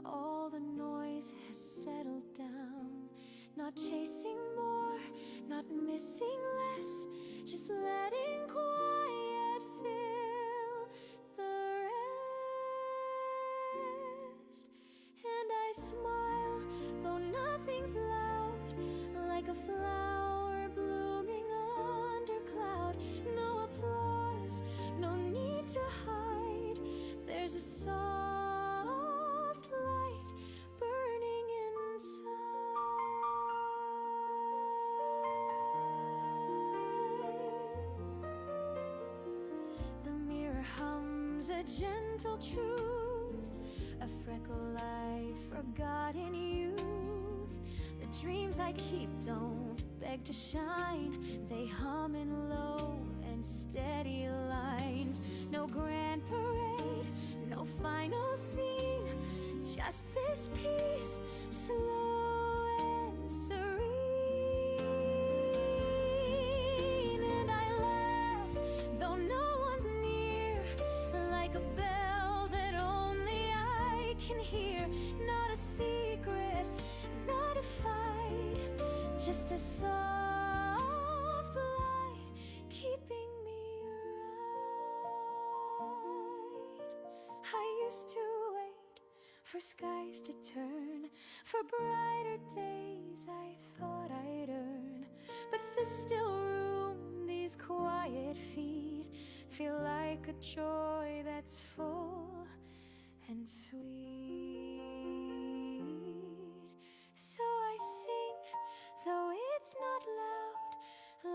All the noise has settled down. Not chasing more, not missing less, just letting quiet fill the rest. And I smile, though nothing's loud, like a flower blooming under cloud. No applause, no need to hide. There's a soft light burning inside. There's a gentle truth, a freckle I forgot in youth. The dreams I keep don't beg to shine. They hum in low and steady lines. No grand parade, no final scene, just this peace, slow and serene. And I laugh, though no one's near, like a bell that only I can hear. Not a secret, not a fight, just a soft light keeping me right. I used to wait for skies to turn, for brighter days I thought I'd earn. But this still room, these quiet feet, feel like a joy that's full and sweet. So I sing, though it's not loud,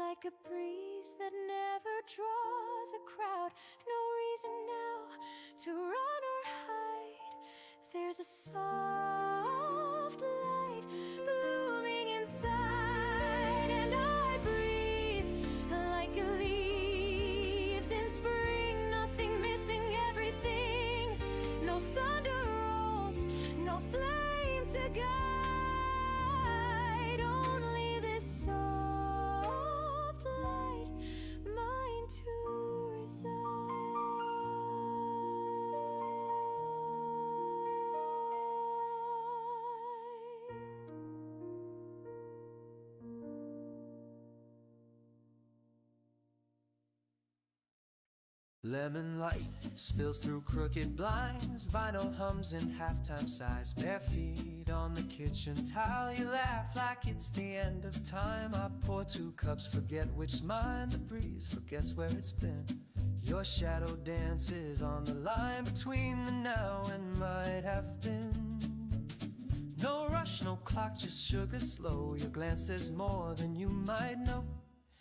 like a breeze that never draws a crowd. No reason now to run or hide. There's a soft light blooming inside, and I breathe like leaves in spring. Nothing missing, everything. No thunder rolls, no flame to guide. Only this soft light, mine to reside. Lemon light spills through crooked blinds. Vinyl hums in halftime sighs. Bare feet on the kitchen tile. You laugh like it's the end of time. I pour 2 cups, forget which's mine. The breeze forgets where it's been. Your shadow dances on the line between the now and might have been. No rush, no clock, just sugar slow. Your glance says more than you might know.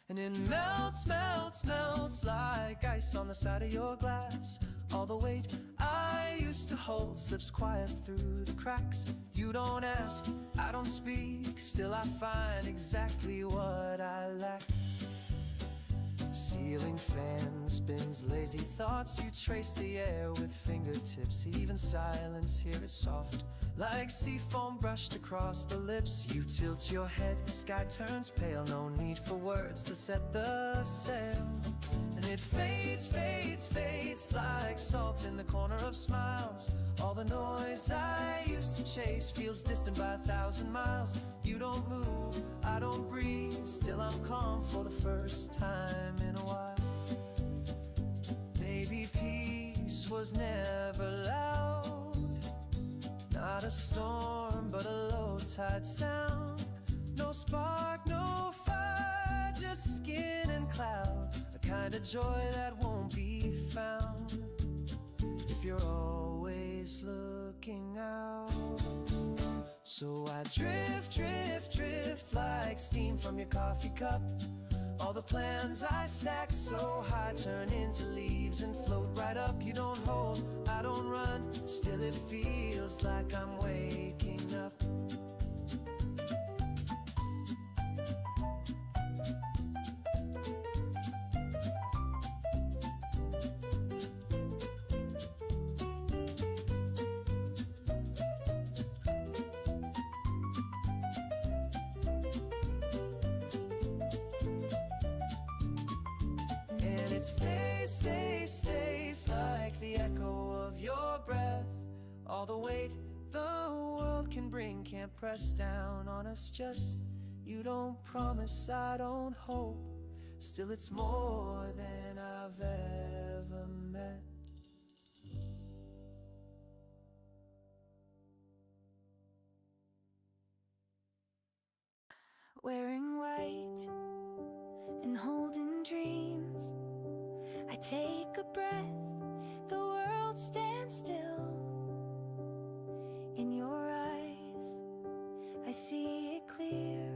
And it melts, melts, melts like ice on the side of your glass. All the weight I used to hold slips quiet through the cracks. You don't ask, I don't speak, still I find exactly what I lack. Ceiling fan spins lazy thoughts. You trace the air with fingertips. Even silence here is soft, like sea foam brushed across the lips. You tilt your head, the sky turns pale. No need for words to set the sail. And it fades, fades, fades like salt in the corner of smiles. All the noise I used to chase feels distant by 1,000 miles. You don't move, I don't breathe, still I'm calm for the first time in a while. Maybe peace was never loud. Not a storm, but a low tide sound. No spark, no fire, just skin and cloud. A kind of joy that won't be found if you're always looking out. So I drift, drift, drift like steam from your coffee cup. All the plans I stack so high turn into leaves and float right up. You don't hold, I don't run, still it feels like I'm waking up. It stays, stays, stays like the echo of your breath. All the weight the world can bring can't press down on us. Just you don't promise, I don't hope. Still it's more than I've ever met. Wearing white and holding dreams, I take a breath, the world stands still. In your eyes, I see it clear,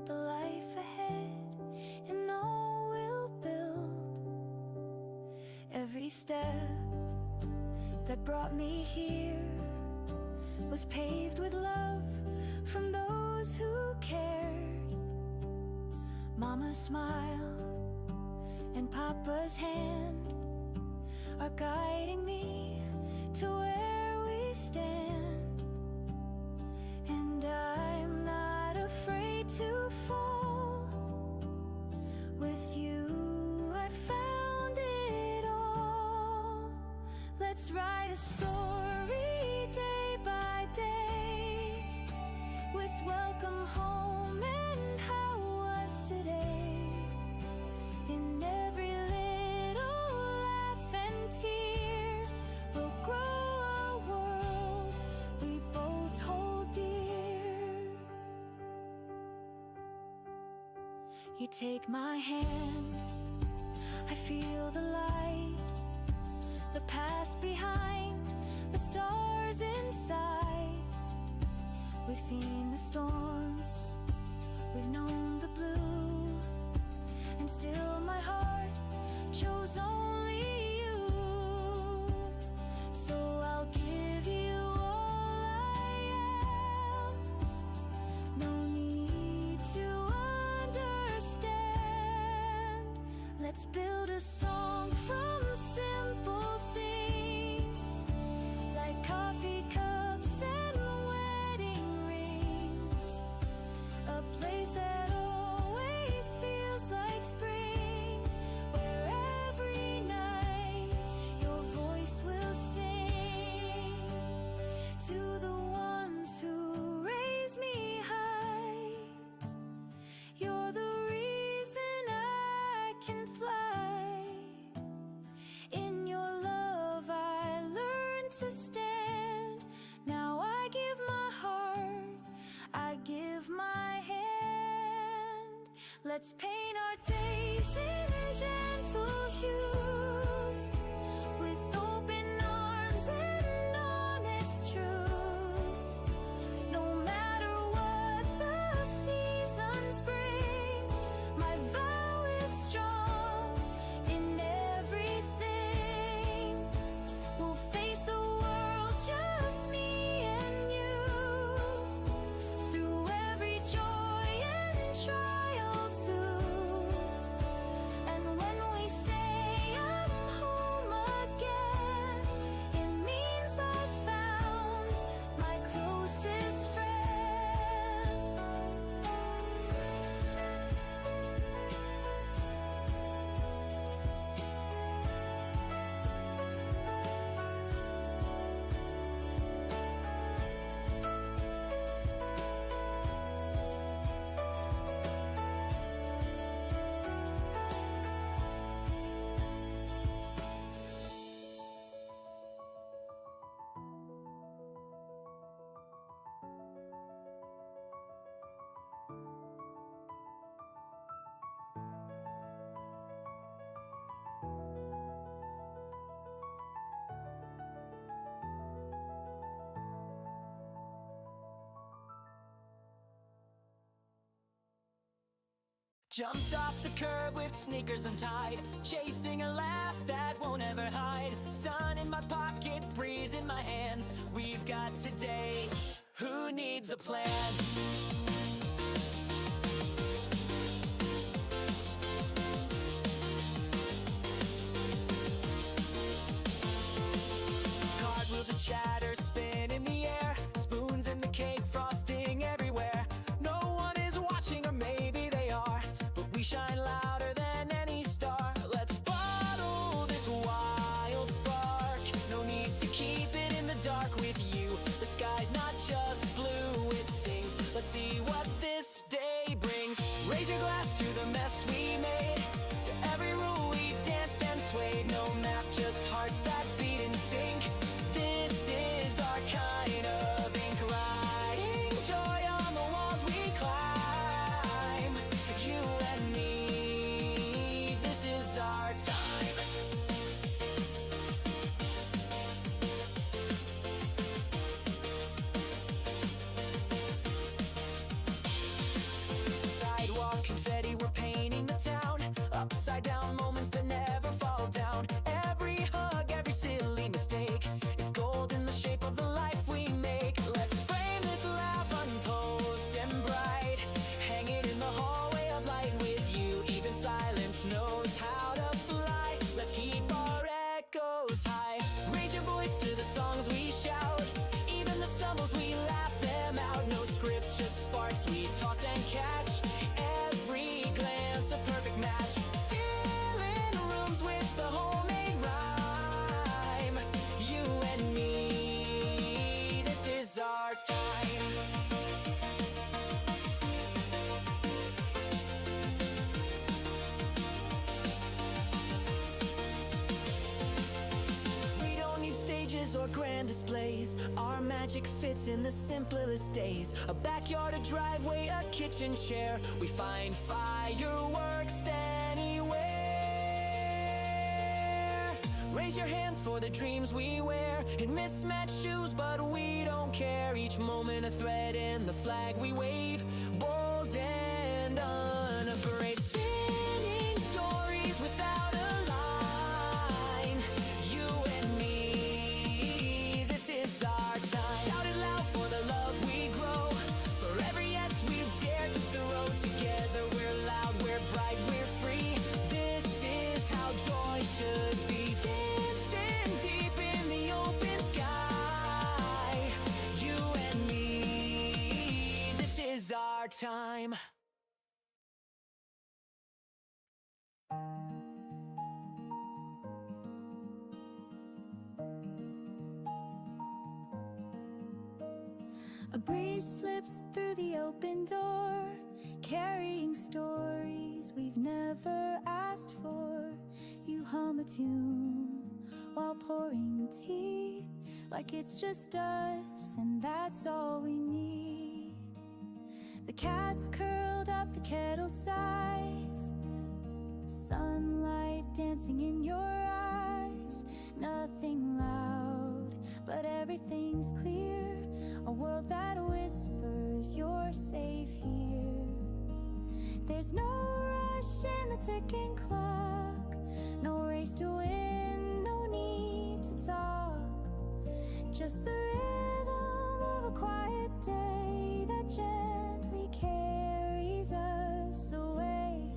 the life ahead and all we'll build. Every step that brought me here was paved with love from those who cared. Mama's smile and Papa's hand are guiding me to where we stand. And I'm not afraid to fall. With you I found it all. Let's write a story day by day, with welcome home and how was today. In every little laugh and tear, we'll grow a world we both hold dear. You take my hand, I feel the light, the past behind, the stars inside. We've seen the storms, we've known the blue, and still my heart chose only you. So I'll give you all I am. No need to understand. Let's build a song from simple things, like coffee cups and wedding rings. A place that always feels like spring, where every night your voice will sing. To the ones who raise me high, you're the reason I can fly. In your love I learned to stand. Now I give my heart, I give my hand. Let's paint our days in gentle hues, with open arms and honest truths. No matter what the seasons bring, my vow is strong in everything. We'll face the world, just me and you, through every joy and trial too. And when we say I'm home again, it means I've found my closest friend. Jumped off the curb with sneakers untied, chasing a laugh that won't ever hide. Sun in my pocket, breeze in my hands. We've got today. Who needs a plan? Cartwheels of chatter spin in the air, spoons in the cake, frosting everywhere. No one is watching, or maybe they are, but we shine louder than any star. Let's bottle this wild spark. No need to keep it in the dark with you. The sky's not just blue, it sings. Let's see grip just sparks we toss and catch. Every glance a perfect match. Filling rooms with the homemade rhyme. You and me, this is our time. We don't need stages or grand displays. Our magic fits in the simplest days. A backyard, a driveway, a kitchen chair. We find fireworks anywhere. Raise your hands for the dreams we wear. In mismatched shoes, but we don't care. Each moment a thread in the flag we wave. Bold and unafraid. Spinning stories without a line. You and me, this is our time. Shout it loud for the love we grow. For every yes we've dared to throw. Together we're loud, we're bright, we're free. This is how joy should be. Dancing deep in the open sky. You and me, this is our time. A breeze slips through the open door, carrying stories we've never asked for. You hum a tune while pouring tea, like it's just us and that's all we need. The cat's curled up, the kettle sighs, sunlight dancing in your eyes. Nothing loud, but everything's clear. A world that whispers you're safe here. There's no rush in the ticking clock, no race to win, no need to talk. Just the rhythm of a quiet day that gently carries us away.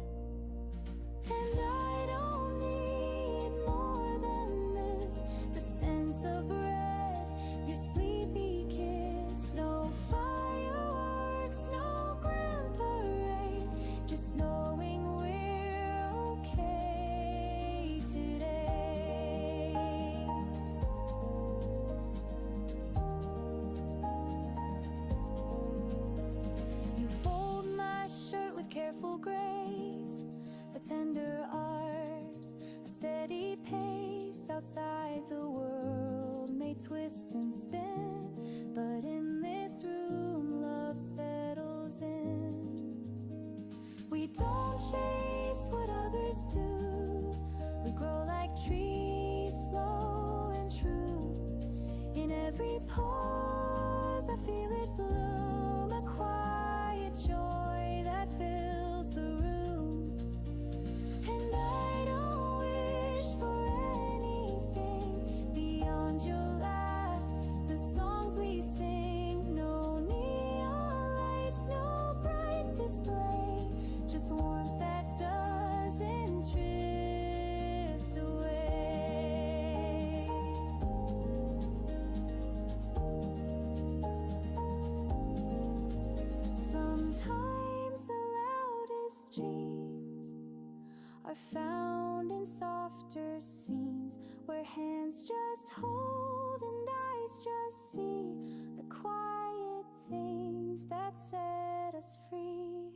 And I don't need more than this, the sense of bread, your sleepy kiss. No fireworks, no grand parade, just knowing we're okay today. You fold my shirt with careful grace, a tender art, a steady pace. Outside the world may twist and spin, but in this room love settles in. We don't chase what others do, we grow like trees, slow and true. In every pause I feel it bloom, a quiet joy that fills the room. And I don't wish for anything beyond your laugh, the songs we sing. No neon lights, no bright display, just warmth that doesn't drift away. Sometimes the loudest dreams are found in softer scenes, where hands just hold and eyes just see the quiet things that set us free.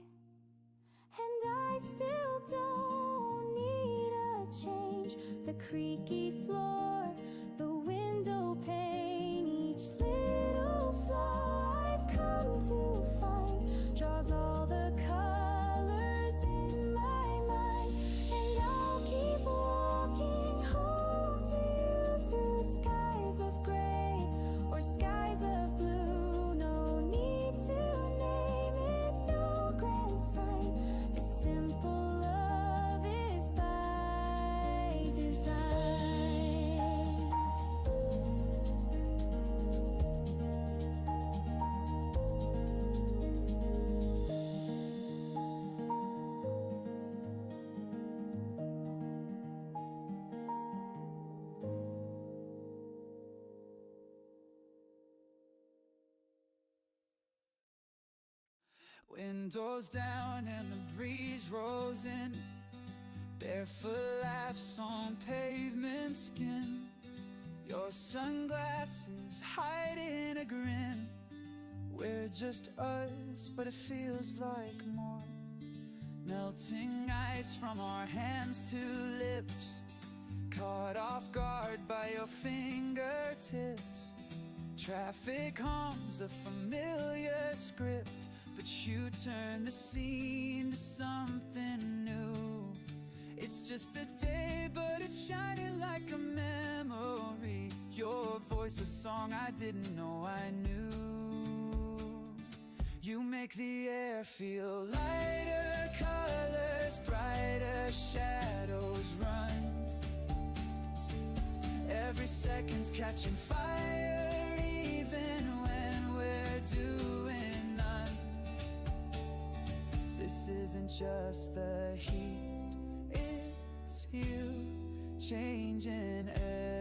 And I still don't need a change, the creaky floor, the window pane, each little flaw I've come to find draws all the colors in my mind. And I'll keep walking home to you through skies of gray or skies of blue. No need to name it, no grand sight. This simple love is by design. Windows down and the breeze rolls in. Barefoot laughs on pavement skin. Your sunglasses hiding a grin. We're just us, but it feels like more. Melting ice from our hands to lips. Caught off guard by your fingertips. Traffic hums a familiar script, but you turn the scene to something new. It's just a day, but it's shining like a memory. Your voice, a song I didn't know I knew. You make the air feel lighter, colors brighter, shadows run. Every second's catching fire, even when we're doing none. This isn't just the heat, it's you changing everything.